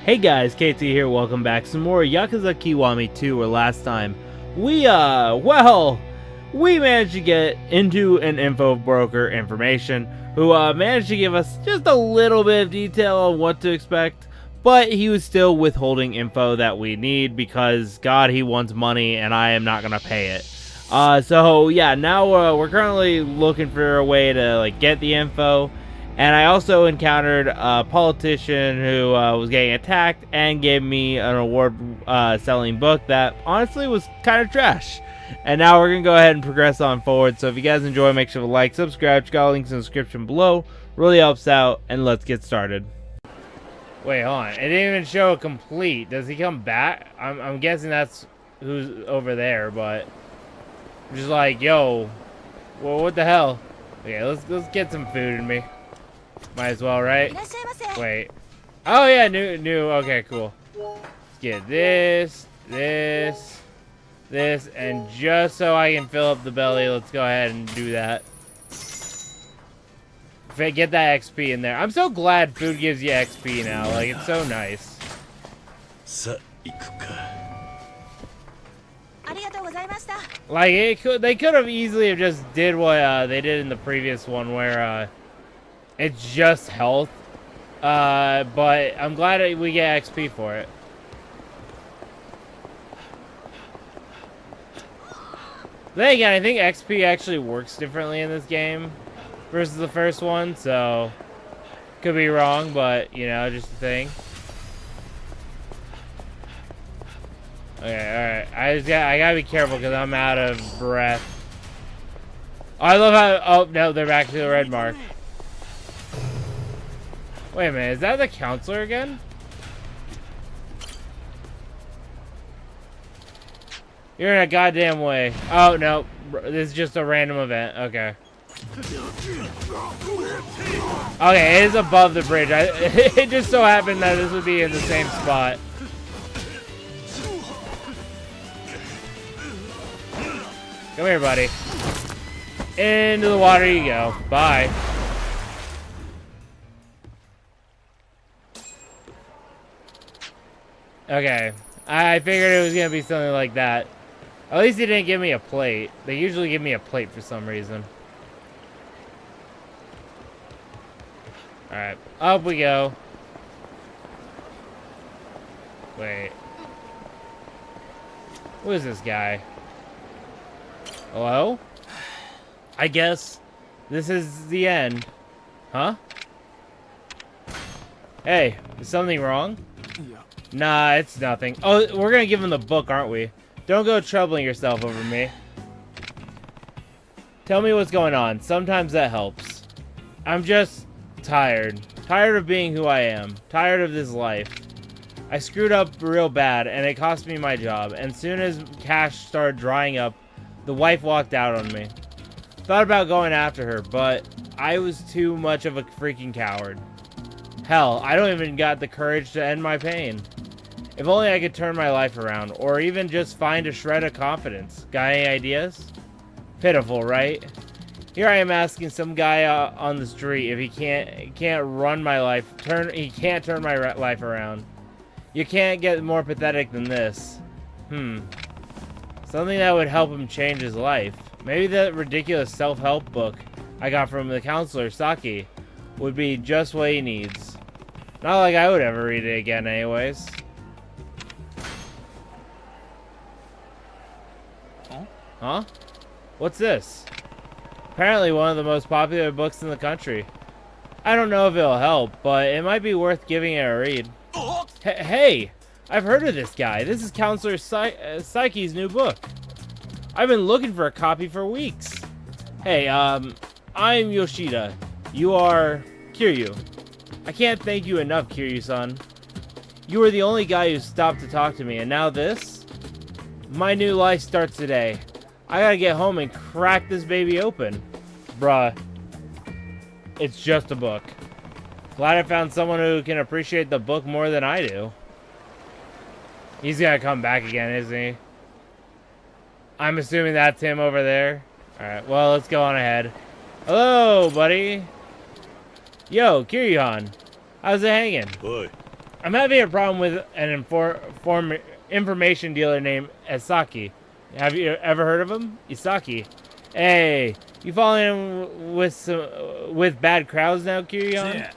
Hey guys, KT here, welcome back. Some more Yakuza Kiwami 2, where last time we managed to get into an info broker information who managed to give us just a little bit of detail on what to expect, but he was still withholding info that we need because, God, he wants money and I am not going to pay it. So yeah, now we're currently looking for a way to get the info. And I also encountered a politician who was getting attacked and gave me an award-selling book that honestly was kind of trash. And now we're going to go ahead and progress on forward. So if you guys enjoy, make sure to like, subscribe, check out links in the description below. Really helps out, and let's get started. Wait, hold on. It didn't even show a complete. Does he come back? I'm guessing that's who's over there, but I'm just like, yo, well, what the hell? Okay, let's get some food in me. Might as well, right? Wait. Oh yeah, new. Okay, cool. Let's get this, and just so I can fill up the belly, let's go ahead and do that. Get that XP in there. I'm so glad food gives you XP now. Like, it's so nice. Like, they could have easily have just did what they did in the previous one, where it's just health, but I'm glad we get XP for it. Then again, I think XP actually works differently in this game versus the first one, so could be wrong, but you know, just a thing. Okay, alright. I gotta be careful because I'm out of breath. Oh, I love how. Oh no, they're back to the red mark. Wait a minute, is that the counselor again? You're in a goddamn way. Oh, no. This is just a random event. Okay. Okay, it is above the bridge. It just so happened that this would be in the same spot. Come here, buddy. Into the water you go. Bye. Okay, I figured it was going to be something like that. At least he didn't give me a plate. They usually give me a plate for some reason. Alright, up we go. Wait. Who is this guy? Hello? I guess this is the end. Huh? Hey, is something wrong? Nah, it's nothing. Oh, we're gonna give him the book, aren't we? Don't go troubling yourself over me. Tell me what's going on. Sometimes that helps. I'm just tired. Tired of being who I am. Tired of this life. I screwed up real bad, and it cost me my job. And soon as cash started drying up, the wife walked out on me. Thought about going after her, but I was too much of a freaking coward. Hell, I don't even got the courage to end my pain. If only I could turn my life around, or even just find a shred of confidence. Got any ideas? Pitiful, right? Here I am asking some guy on the street if he can't run my life. He can't turn my life around. You can't get more pathetic than this. Something that would help him change his life. Maybe that ridiculous self-help book I got from the counselor, Saki, would be just what he needs. Not like I would ever read it again anyways. Huh? What's this? Apparently one of the most popular books in the country. I don't know if it'll help, but it might be worth giving it a read. Hey! I've heard of this guy. This is Counselor Psyche's new book. I've been looking for a copy for weeks. Hey, I'm Yoshida. You are Kiryu. I can't thank you enough, Kiryu-san. You were the only guy who stopped to talk to me, and now this? My new life starts today. I gotta get home and crack this baby open. Bruh. It's just a book. Glad I found someone who can appreciate the book more than I do. He's gonna come back again, isn't he? I'm assuming that's him over there. Alright, well, let's go on ahead. Hello, buddy. Yo, Kiryu-han. How's it hanging? Boy. I'm having a problem with an information dealer named Isaki. Have you ever heard of him? Isaki. Hey, you falling in with bad crowds now, Kiryu? Yeah.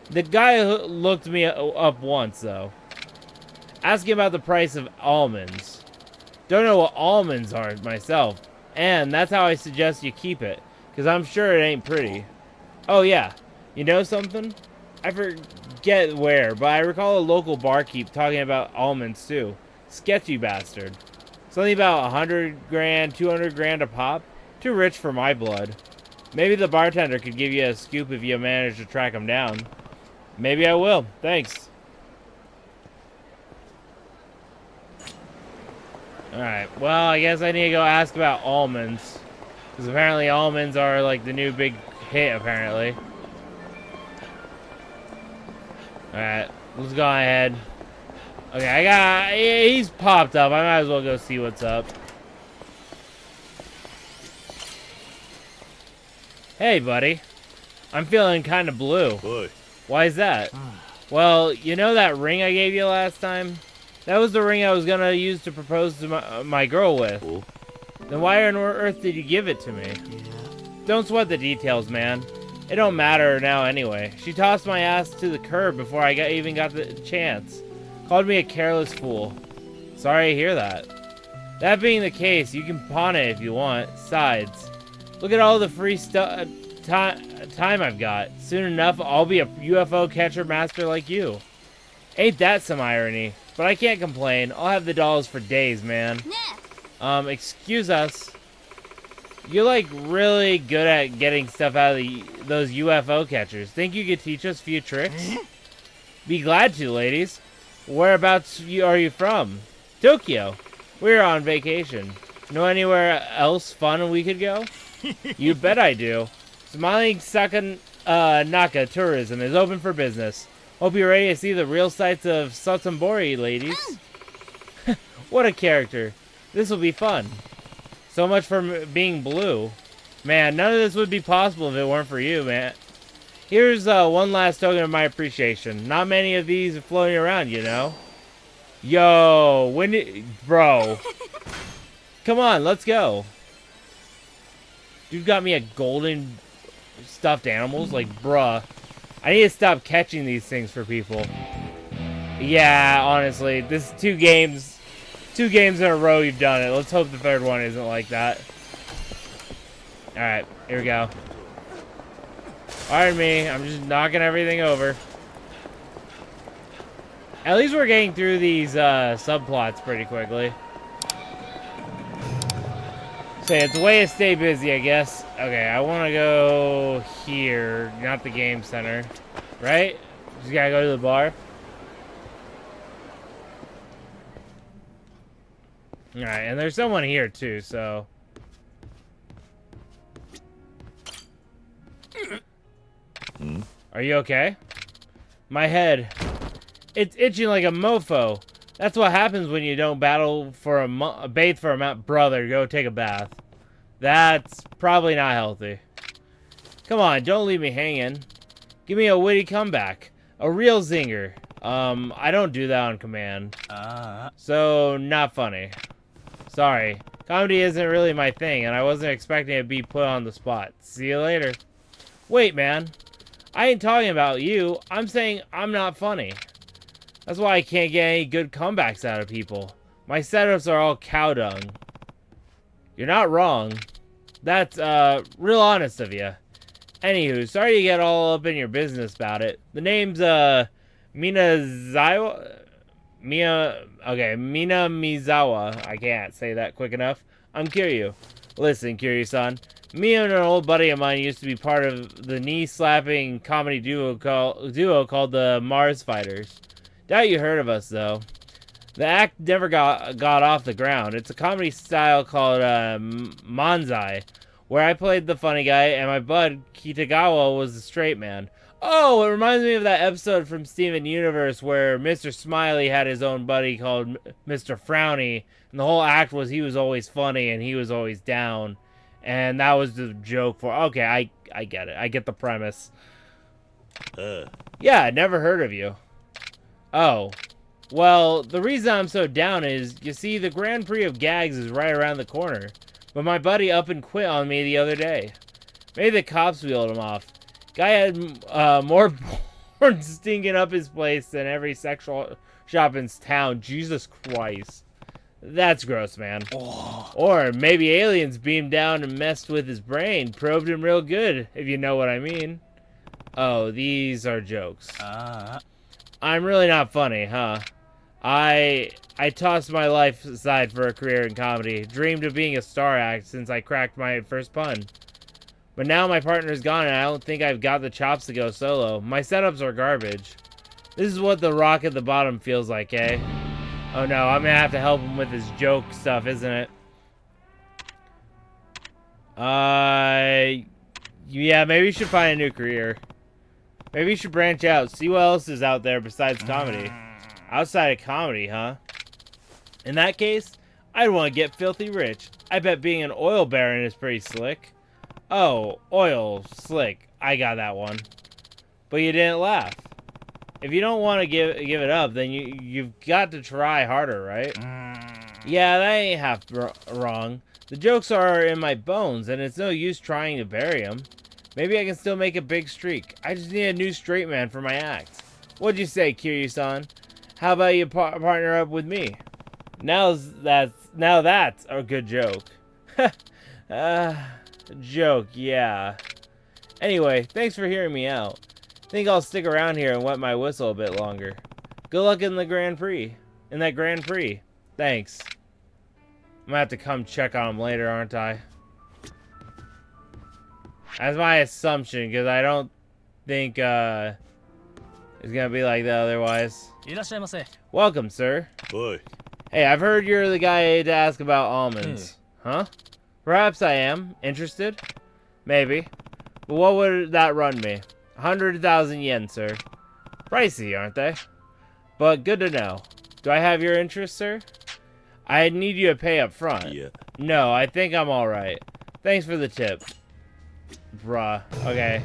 The guy looked me up once, though. Asking about the price of almonds. Don't know what almonds are myself. And that's how I suggest you keep it. Because I'm sure it ain't pretty. Oh, yeah. You know something? I forget where, but I recall a local barkeep talking about almonds, too. Sketchy bastard. Something about 100 grand, 200 grand a pop? Too rich for my blood. Maybe the bartender could give you a scoop if you manage to track him down. Maybe I will. Thanks. Alright, well, I guess I need to go ask about almonds. Because apparently almonds are like the new big hit, apparently. Alright, let's go ahead. Okay, he's popped up. I might as well go see what's up. Hey, buddy. I'm feeling kind of blue. Boy. Why is that? Well, you know that ring I gave you last time? That was the ring I was gonna use to propose to my girl with. Cool. Then why on earth did you give it to me? Yeah. Don't sweat the details, man. It don't matter now anyway. She tossed my ass to the curb before I even got the chance. Called me a careless fool. Sorry to hear that. That being the case, you can pawn it if you want. Sides. Look at all the free time I've got. Soon enough, I'll be a UFO catcher master like you. Ain't that some irony? But I can't complain. I'll have the dolls for days, man. Excuse us. You're like really good at getting stuff out of those UFO catchers. Think you could teach us a few tricks? Be glad to, ladies. Whereabouts are you from? Tokyo. We're on vacation. Know anywhere else fun we could go? You bet I do. Smiling Naka Tourism is open for business. Hope you're ready to see the real sights of Sotambori, ladies. What a character. This will be fun. So much for being blue. Man, none of this would be possible if it weren't for you, man. Here's one last token of my appreciation. Not many of these are floating around, you know. Yo, bro. Come on, let's go. Dude got me a golden stuffed animals? Like, bruh. I need to stop catching these things for people. Yeah, honestly, this is 2 games in a row you've done it. Let's hope the third one isn't like that. Alright, here we go. Pardon me, I'm just knocking everything over. At least we're getting through these subplots pretty quickly. So it's a way to stay busy, I guess. Okay, I want to go here, not the game center. Right? Just gotta go to the bar. Alright, and there's someone here too, so... Are you okay? My head. It's itching like a mofo. That's what happens when you don't bathe for a month. Brother, go take a bath. That's probably not healthy. Come on, don't leave me hanging. Give me a witty comeback. A real zinger. I don't do that on command. So, not funny. Sorry. Comedy isn't really my thing, and I wasn't expecting to be put on the spot. See you later. Wait, man. I ain't talking about you. I'm saying I'm not funny. That's why I can't get any good comebacks out of people. My setups are all cow dung. You're not wrong. That's, real honest of you. Anywho, sorry to get all up in your business about it. The name's, Mina Mizawa. I can't say that quick enough. I'm Kiryu. Listen, Kiryu-san. Me and an old buddy of mine used to be part of the knee-slapping comedy duo called the Mars Fighters. Doubt you heard of us, though. The act never got off the ground. It's a comedy style called Manzai, where I played the funny guy and my bud Kitagawa was the straight man. Oh, it reminds me of that episode from Steven Universe where Mr. Smiley had his own buddy called Mr. Frowny, and the whole act was he was always funny and he was always down. And that was the joke for... Okay, I get it. I get the premise. Yeah, never heard of you. Oh. Well, the reason I'm so down is, you see, the Grand Prix of Gags is right around the corner. But my buddy up and quit on me the other day. Maybe the cops wheeled him off. Guy had more porn stinking up his place than every sexual shop in town. Jesus Christ. That's gross, man. Oh. Or maybe aliens beamed down and messed with his brain. Probed him real good, if you know what I mean. Oh, these are jokes. I'm really not funny, huh? I tossed my life aside for a career in comedy. Dreamed of being a star act since I cracked my first pun. But now my partner's gone and I don't think I've got the chops to go solo. My setups are garbage. This is what the rock at the bottom feels like, eh? Oh no, I'm gonna have to help him with his joke stuff, isn't it? Yeah, maybe you should find a new career. Maybe you should branch out, see what else is out there besides comedy. Outside of comedy, huh? In that case, I'd want to get filthy rich. I bet being an oil baron is pretty slick. Oh, oil, slick. I got that one. But you didn't laugh. If you don't want to give it up, then you've got to try harder, right? Yeah, that ain't half wrong. The jokes are in my bones, and it's no use trying to bury them. Maybe I can still make a big streak. I just need a new straight man for my act. What'd you say, Kiryu-san? How about you partner up with me? Now that's a good joke. Joke, yeah. Anyway, thanks for hearing me out. Think I'll stick around here and wet my whistle a bit longer. Good luck in the Grand Prix. In that Grand Prix. Thanks. I'm gonna have to come check on him later, aren't I? That's my assumption, because I don't think, it's gonna be like that otherwise. Welcome, sir. Boy. Hey, I've heard you're the guy to ask about almonds. Huh? Perhaps I am. Interested? Maybe. But what would that run me? 100,000 yen, sir. Pricey, aren't they? But good to know. Do I have your interest, sir? I need you to pay up front. Yeah. No, I think I'm alright. Thanks for the tip. Bruh. Okay.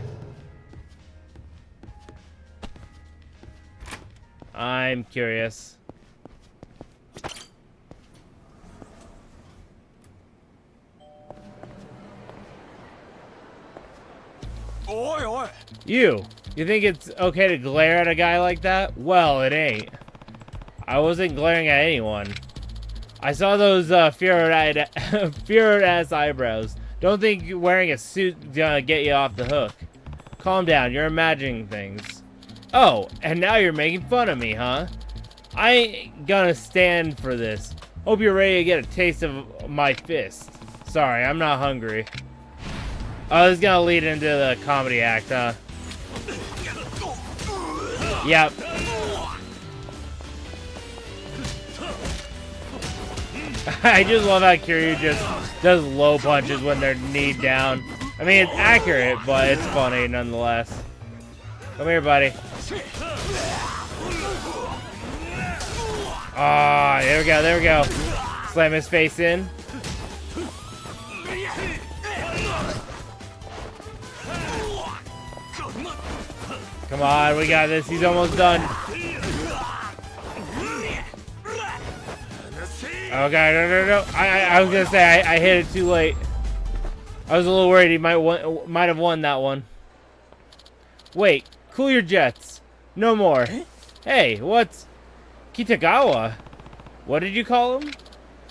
I'm curious. You think it's okay to glare at a guy like that? Well, it ain't. I wasn't glaring at anyone. I saw those feared-ass eyebrows. Don't think wearing a suit gonna get you off the hook. Calm down, you're imagining things. Oh, and now you're making fun of me, huh? I ain't gonna stand for this. Hope you're ready to get a taste of my fist. Sorry, I'm not hungry. Oh, this is gonna lead into the comedy act, huh? Yep. I just love how Kiryu just does low punches when they're kneed down. I mean, it's accurate, but it's funny nonetheless. Come here, buddy. Ah, there we go, there we go. Slam his face in. Come on, we got this. He's almost done. Oh god, no. I was gonna say I hit it too late. I was a little worried he might have won that one. Wait, cool your jets. No more. Hey, what's Kitagawa? What did you call him?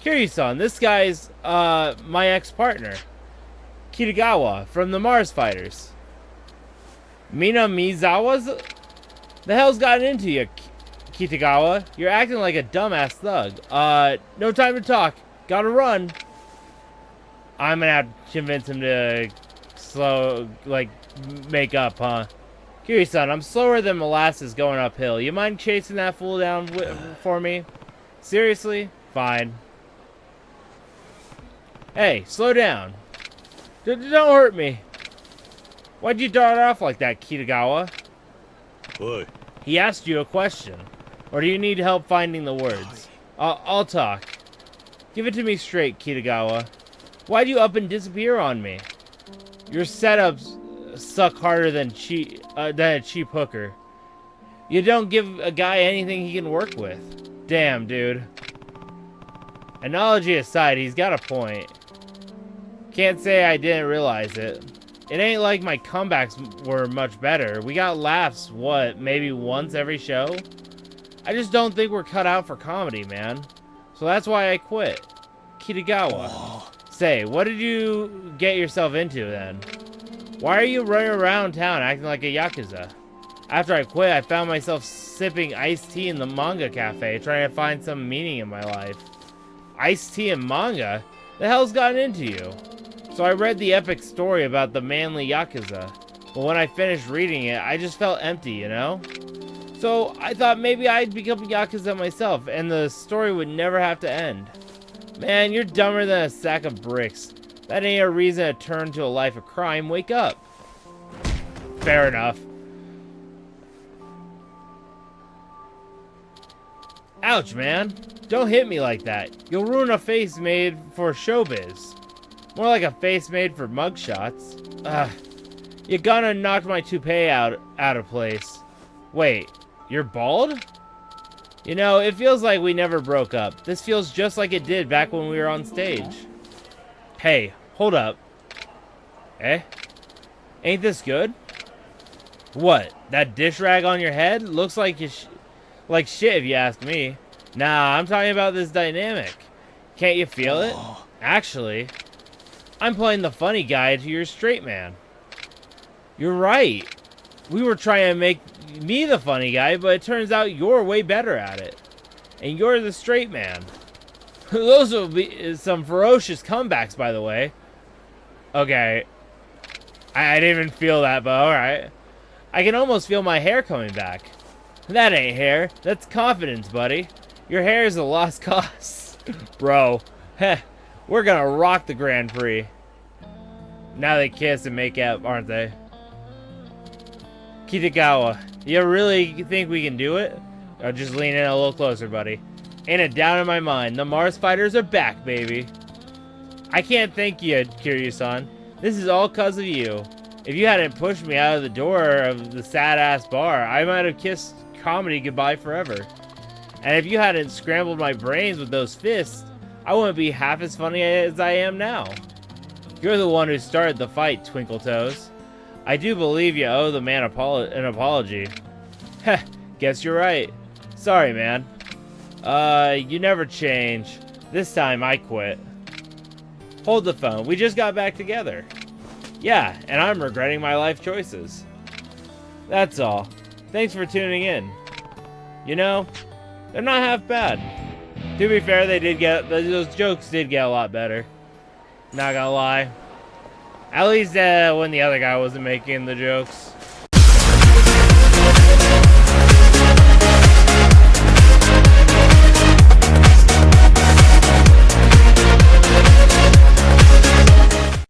Kiryu-san, this guy's my ex-partner. Kitagawa from the Mars Fighters. Minamizawa's? The hell's gotten into you, Kitagawa? You're acting like a dumbass thug. No time to talk. Gotta run. I'm gonna have to convince him to make up, huh? Kiryu-san, I'm slower than molasses going uphill. You mind chasing that fool down for me? Seriously? Fine. Hey, slow down. Don't hurt me. Why'd you dart off like that, Kitagawa? Boy. He asked you a question. Or do you need help finding the words? I'll talk. Give it to me straight, Kitagawa. Why'd you up and disappear on me? Your setups suck harder than a cheap hooker. You don't give a guy anything he can work with. Damn, dude. Analogy aside, he's got a point. Can't say I didn't realize it. It ain't like my comebacks were much better. We got laughs, what, maybe once every show? I just don't think we're cut out for comedy, man. So that's why I quit. Kitagawa. Say, what did you get yourself into then? Why are you running around town acting like a Yakuza? After I quit, I found myself sipping iced tea in the manga cafe, trying to find some meaning in my life. Iced tea and manga? The hell's gotten into you? So I read the epic story about the manly Yakuza. But when I finished reading it, I just felt empty, you know? So I thought maybe I'd become a Yakuza myself, and the story would never have to end. Man, you're dumber than a sack of bricks. That ain't a reason to turn to a life of crime. Wake up. Fair enough. Ouch, man. Don't hit me like that. You'll ruin a face made for showbiz. More like a face made for mugshots. Ugh. You gonna knock my toupee out of place. Wait, you're bald? You know, it feels like we never broke up. This feels just like it did back when we were on stage. Hey, hold up. Eh? Ain't this good? What? That dish rag on your head? Looks like like shit if you ask me. Nah, I'm talking about this dynamic. Can't you feel it? Actually, I'm playing the funny guy to your straight man. You're right. We were trying to make me the funny guy, but it turns out you're way better at it. And you're the straight man. Those will be some ferocious comebacks, by the way. Okay. I didn't even feel that, but alright. I can almost feel my hair coming back. That ain't hair. That's confidence, buddy. Your hair is a lost cause. Bro. Heh. We're gonna rock the Grand Prix. Now they kiss and make out, aren't they? Kitagawa, you really think we can do it? Or just lean in a little closer, buddy. Ain't it down in my mind. The Mars fighters are back, baby. I can't thank you, Kiryu-san. This is all cause of you. If you hadn't pushed me out of the door of the sad-ass bar, I might have kissed comedy goodbye forever. And if you hadn't scrambled my brains with those fists, I wouldn't be half as funny as I am now. You're the one who started the fight, Twinkle Toes. I do believe you owe the man an apology. Heh, guess you're right. Sorry, man. You never change. This time I quit. Hold the phone. We just got back together. Yeah, and I'm regretting my life choices. That's all. Thanks for tuning in. You know, they're not half bad. To be fair, those jokes did get a lot better. Not gonna lie. At least when the other guy wasn't making the jokes.